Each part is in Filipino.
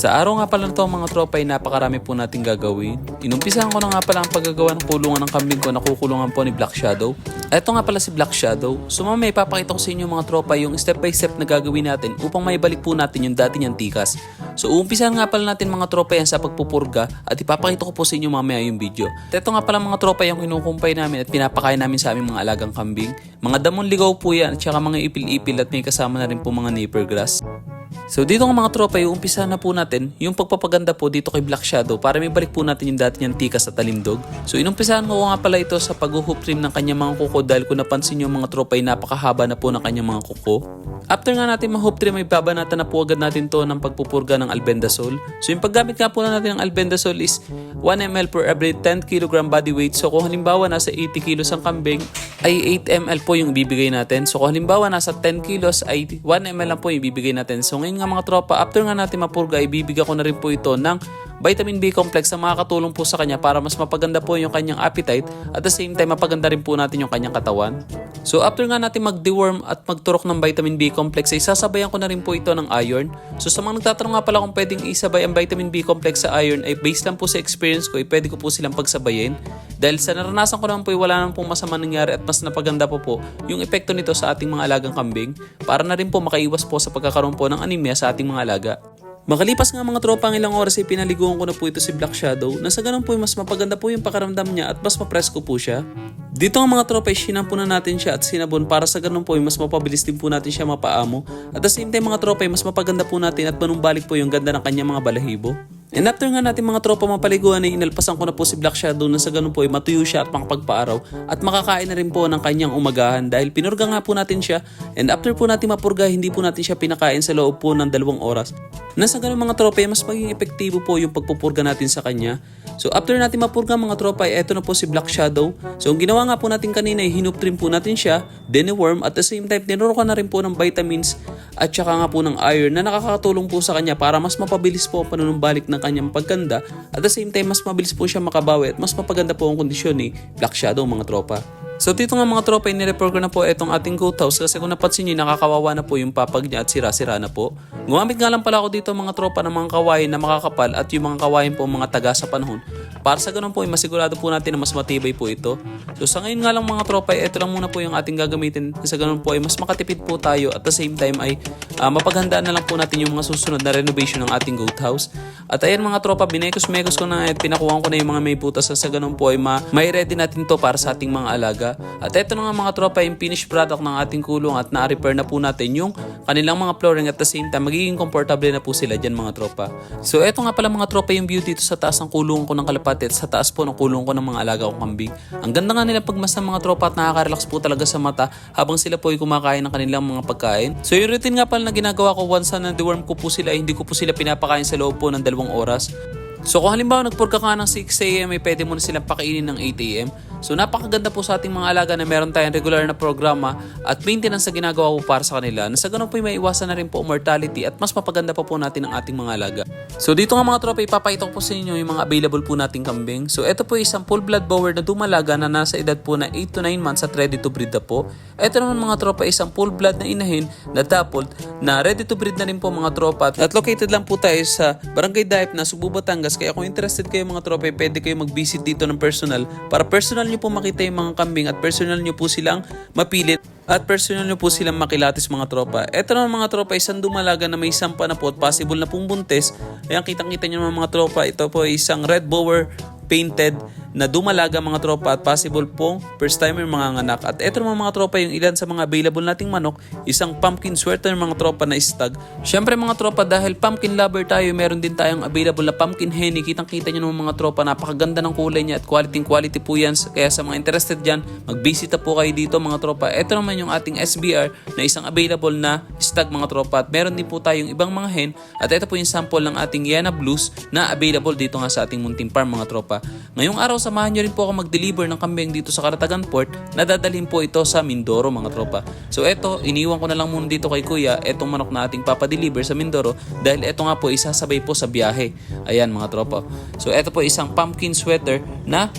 Sa araw nga pala nito mga tropa ay napakarami po nating gagawin. Inumpisahan ko na nga pala ang paggagawa ng kulungan ng kambing ko na kukulungan po ni Black Shadow. Ito nga pala si Black Shadow. So mamaya ipapakita ko sa inyo mga tropa yung step by step na gagawin natin upang maibalik po natin yung dati niyang tikas. So uumpisahan nga pala natin mga tropa yan sa pagpupurga at ipapakita ko po sa inyo mamaya yung video. At ito nga pala mga tropa yung kinukumpay namin at pinapakain namin sa aming mga alagang kambing. Mga damon ligaw po yan at saka mga ipil-ipil at may kasama na rin po mga neighbor grass. So dito nga mga tropa, umpisa na po natin yung pagpapaganda po dito kay Black Shadow para may balik po natin yung dati niyang tikas at talimdog. So inumpisahan ko nga pala ito sa pag-hoop trim ng kanyang mga kuko dahil kung napansin nyo mga tropa ay napakahaba na po ng kanyang mga kuko. After nga natin ma-hoop trim ay babanatan na po agad natin to ng pagpupurga ng albendazole. So yung paggamit nga po natin ng albendazole is 1 ml per every 10 kg body weight. So kung halimbawa nasa 80 kilos ang kambing ay 8 ml po yung ibibigay natin. So kung halimbawa nasa 10 kilos ay 1 ml lang po yung ibibigay natin. So ngayon nga mga tropa, after nga natin mapurga, ibibigay ko na rin po ito ng vitamin B complex na makakatulong po sa kanya para mas mapaganda po yung kanyang appetite at the same time mapaganda rin po natin yung kanyang katawan. So after nga natin mag-deworm at magturok ng vitamin B complex ay sasabayan ko na rin po ito ng iron. So sa mga nagtatanong nga pala kung pwedeng isabay ang vitamin B complex sa iron ay based lang po sa experience ko ay pwede ko po silang pagsabayin. Dahil sa naranasan ko naman po ay wala naman pong masama nangyari at mas napaganda po yung epekto nito sa ating mga alagang kambing para na rin po makaiwas po sa pagkakaroon po ng anemia sa ating mga alaga. Makalipas nga mga tropa ang ilang oras ay pinaliguan ko na po ito si Black Shadow na sa ganun po ay mas mapaganda po yung pakaramdam niya at mas mapresko po siya. Dito nga mga tropa ay sinampo na natin siya at sinabon para sa ganun po ay mas mapabilis din po natin siya mapaamo. At the same time mga tropa ay mas mapaganda po natin at manumbalik po yung ganda ng kanyang mga balahibo. And after nga natin mga tropa mapaliguan ay inalpasan ko na po si Black Shadow na sa ganun po ay matuyo siya at makapagpaaraw at makakain na rin po ng kanyang umagahan dahil pinurga nga po natin siya and after po natin mapurga hindi po natin siya pinakain sa loob po ng 2 oras. Nasa ganun mga tropa ay mas maging epektibo po yung pagpupurga natin sa kanya. So after natin mapurga mga tropa ay eto na po si Black Shadow. So ang ginawa nga po natin kanina ay hinup trim po natin siya, dine-worm at the same time tinuro na rin po ng vitamins at saka nga po ng iron na nakakatulong po sa kanya para mas mapabilis po ang panunumbalik ng kanyang pagganda at the same time mas mabilis po siya makabawi at mas mapaganda po ang kondisyon ni Black Shadow mga tropa. So dito nga mga tropa, inireport ko na po itong ating goat house kasi kung napansin nyo, nakakawawa na po yung papag niya at sira-sira na po. Gumamit nga lang pala ako dito mga tropa ng mga kawain na makakapal at yung mga kawain po mga taga sa panahon. Para sa ganun po, masigurado po natin na mas matibay po ito. So sa ngayon nga lang mga tropa, ito lang muna po yung ating gagamitin. Sa ganun po ay mas makatipid po tayo at the same time ay mapaghandaan na lang po natin yung mga susunod na renovation ng ating goat house. At ayan mga tropa, binekos-mekos ko na at pinakuha ko na yung mga may butas sa ganun po ay may ready natin to para sa ating mga alaga. At eto na nga mga tropa yung finished product ng ating kulong at na-repair na po natin yung kanilang mga flooring at the same time magiging komportable na po sila dyan mga tropa. So eto nga pala mga tropa yung view dito sa taas ng kulong ko ng kalapati at sa taas po ng kulong ko ng mga alaga kong kambing. Ang ganda nga nila pagmasdan mga tropa at nakaka-relax po talaga sa mata habang sila po ay kumakain ng kanilang mga pagkain. So yung routine nga pala na ginagawa ko once na deworm ko po sila, hindi ko po sila pinapakain sa loob po ng 2 oras. So kung halimbawa nagpurga ka ng 6 AM ay pwede mo na silang pakainin ng 8 AM. So napakaganda po sa ating mga alaga na meron tayong regular na programa at maintenance na ginagawa po para sa kanila na sa ganun po ay maiwasan na rin po mortality at mas mapaganda pa po natin ang ating mga alaga. So dito nga mga tropa, ipapakita ko po sa inyo yung mga available po nating kambing. So ito po isang full blood bower na dumalaga na nasa edad po na 8 to 9 months at ready to breed na po. Ito naman mga tropa isang full blood na inahin na dappled na ready to breed na rin po mga tropa at located lang po tayo sa Barangay Daip na Subo, Batangas. Kaya kung interested kayo mga tropa, pwede kayo mag-visit dito ng personal para personal nyo po makita yung mga kambing at personal nyo po silang mapilit at personal nyo po silang makilatis mga tropa. Ito naman mga tropa, isang dumalaga na may sampa na po at possible na pong buntis. Ayan, kitang-kita nyo naman mga tropa, ito po isang red bower painted na dumalaga mga tropa at possible pong first timer mga anak. At eto naman mga tropa yung ilan sa mga available nating manok, isang pumpkin sweater mga tropa na stag. Syempre mga tropa dahil pumpkin lover tayo, meron din tayong available na pumpkin henny. Kitang-kita nyo naman mga tropa, napakaganda ng kulay niya at quality po yan. Kaya sa mga interested dyan, mag-visit po kayo dito mga tropa. Eto naman yung ating SBR na isang available na stag mga tropa at meron din po tayong ibang mga hen at ito po yung sample ng ating Yena Blues na available dito nga sa ating munting farm mga tropa. Ngayong araw samahan nyo rin po ako mag-deliver ng kambing dito sa Karatagan Port na dadalhin po ito sa Mindoro mga tropa. So eto, iniwan ko na lang muna dito kay kuya etong manok na ating papadeliver sa Mindoro dahil eto nga po isasabay po sa biyahe. Ayan mga tropa. So eto po isang pumpkin sweater na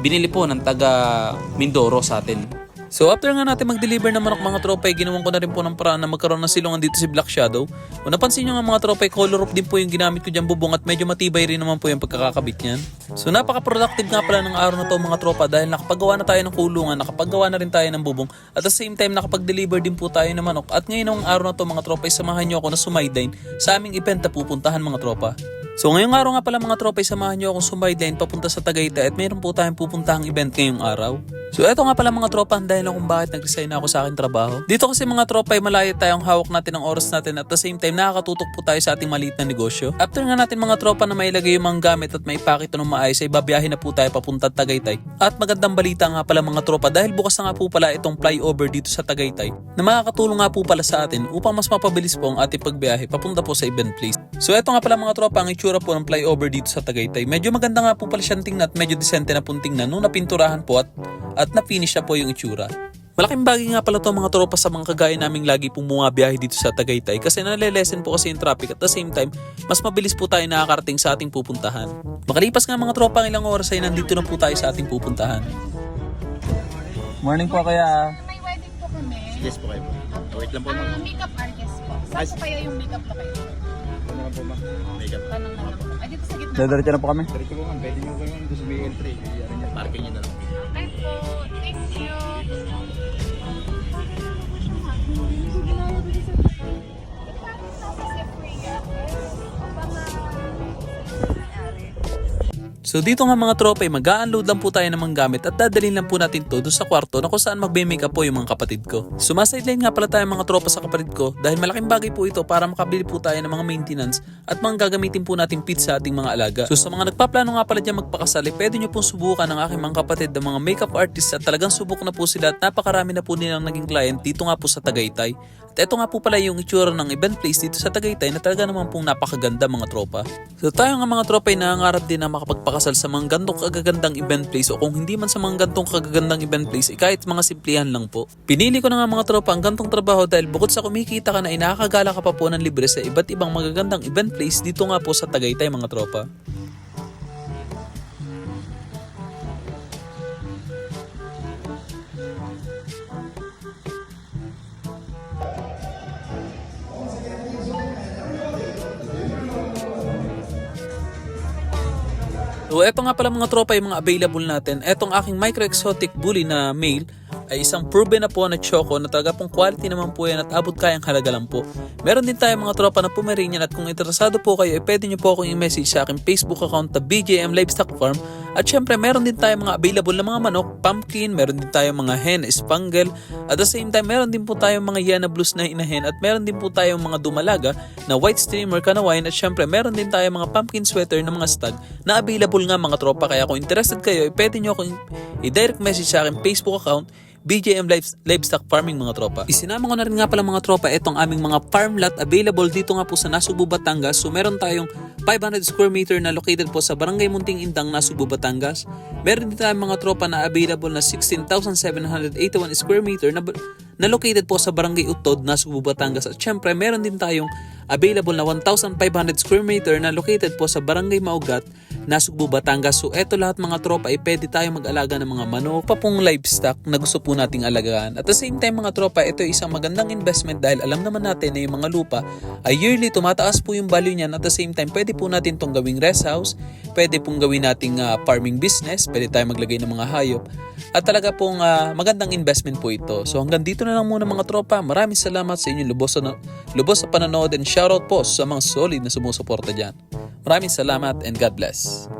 binili po ng taga Mindoro sa atin. So after nga natin mag-deliver ng manok mga tropa, ginawan ko na rin po ng paraan na magkaroon ng silungan dito si Black Shadow. Kung napansin nyo nga mga tropa, color roof din po yung ginamit ko dyan bubong at medyo matibay rin naman po yung pagkakakabit niyan. So napaka-productive nga pala ng araw na to mga tropa dahil nakapagawa na tayo ng kulungan, nakapagawa na rin tayo ng bubong at the same time nakapag-deliver din po tayo ng manok. At ngayon ng araw na to mga tropa, samahan nyo ako na sumideline sa aming event na pupuntahan mga tropa. So ngayong araw nga pala mga tropa, samahan nyo akong sumideline papunta sa Tagaytay at mayroon po tayong pupuntahang event ngayong araw. So eto nga pala mga tropa, dahil kung bakit nag-resign na ako sa aking trabaho. Dito kasi mga tropa ay malayo tayong hawak natin ng oras natin at the same time nakakatutok po tayo sa ating maliit na negosyo. After nga natin mga tropa na mailagay yung mga gamit at maipakita ng maayos ay babiyahin na po tayo papunta Tagaytay. At magandang balita nga pala mga tropa dahil bukas na nga po pala itong flyover dito sa Tagaytay na makakatulong nga po pala sa atin upang mas mapabilis po ang ating pagbiyahe papunta po sa event place. So eto nga pala mga tropa, ang itsura po ng flyover dito sa Tagaytay. Medyo maganda nga po pala siyang tingnan at medyo disente na pong tingnan nung napinturahan po at na-finish na po yung itsura. Malaking bagay nga pala to mga tropa sa mga kagaya naming lagi pong bumabiyahe dito sa Tagaytay kasi nalilesen po kasi yung traffic at the same time mas mabilis po tayo nakakarating sa ating pupuntahan. Makalipas nga mga tropa ang ilang oras ay nandito na po tayo sa ating pupuntahan. Morning po kaya. May wedding po kami. Yes po kayo. Wait lang po ma'am. Makeup artist po. Saan po kaya yung makeup na kayo? Ano lang po ma'am? Makeup. Tanong na lang po. Ay, dito sa gitna. Diretso na po kami. Diretso po ma'am. Pwede nyo kayo doon sa may entry. Parking nyo na lang. Ay po, thank you. So dito nga mga tropa, mag-a-unload lang po tayo ng mga gamit at dadalhin lang po natin to doon sa kwarto na kung saan magbe-makeup po yung mga kapatid ko. Sumasideline nga pala tayo mga tropa sa kapatid ko dahil malaking bagay po ito para makabili po tayo ng mga maintenance at mga gagamitin po nating pit sa ating mga alaga. So sa mga nagpaplano nga pala dyan magpakasal, pwede nyo pong subukan ng aking mga kapatid ng mga makeup artists at talagang subok na po sila at napakarami na po nilang naging client dito nga po sa Tagaytay. At ito nga po pala yung itsura ng event place dito sa Tagaytay na talaga naman pong napakaganda mga tropa. So tayo nga mga tropa ay nangangarap din na makapagpakasal sa mga gantong kagagandang event place o kung hindi man sa mga gantong kagagandang event place, kahit mga simplihan lang po. Pinili ko na nga mga tropa ang gantong trabaho dahil bukod sa kumikita ka na nakakagala ka pa po ng libre sa iba't ibang magagandang event place dito nga po sa Tagaytay mga tropa. So eto nga pala mga tropa yung mga available natin. Etong aking micro exotic bully na male ay isang proven na po na choco na talaga pong quality naman po yan at abot kayang halaga lang po. Meron din tayo mga tropa na Pomeranian at kung interesado po kayo, pwede nyo po akong i-message sa aking Facebook account na BJM Livestock Farm. At syempre meron din tayo mga available na mga manok, pumpkin, meron din tayo mga hen, spangle. At the same time meron din po tayo mga Yana Blues na inahen at meron din po tayo mga dumalaga na white streamer, kanawain at syempre meron din tayo mga pumpkin sweater na mga stag na available nga mga tropa. Kaya kung interested kayo, pwede nyo akong i-direct message sa aking Facebook account BJM Livestock Farming mga tropa. Isinama ko na rin nga pala mga tropa itong aming mga farm lot available dito nga po sa Nasugbu, Batangas. So meron tayong 500 square meter na located po sa Barangay Munting Indang, Nasugbu, Batangas. Meron din tayong mga tropa na available na 16,781 square meter na located po sa Barangay Utod, Nasugbu, Batangas. At syempre meron din tayong available na 1,500 square meter na located po sa Barangay Maugat, Nasugbu, Batangas. So eto lahat mga tropa ay pwede tayo mag-alaga ng mga manok pa pong livestock na gusto po nating alagaan. At the same time mga tropa, ito ay isang magandang investment dahil alam naman natin na yung mga lupa ay yearly tumataas po yung value niyan. At the same time pwede po natin itong gawing rest house, pwede pong gawin nating farming business, pwede tayo maglagay ng mga hayop. At talaga pong magandang investment po ito. So hanggang dito na lang muna mga tropa. Maraming salamat sa inyong lubos sa panonood and shoutout po sa mga solid na sumusuporta dyan. Maraming salamat and God bless.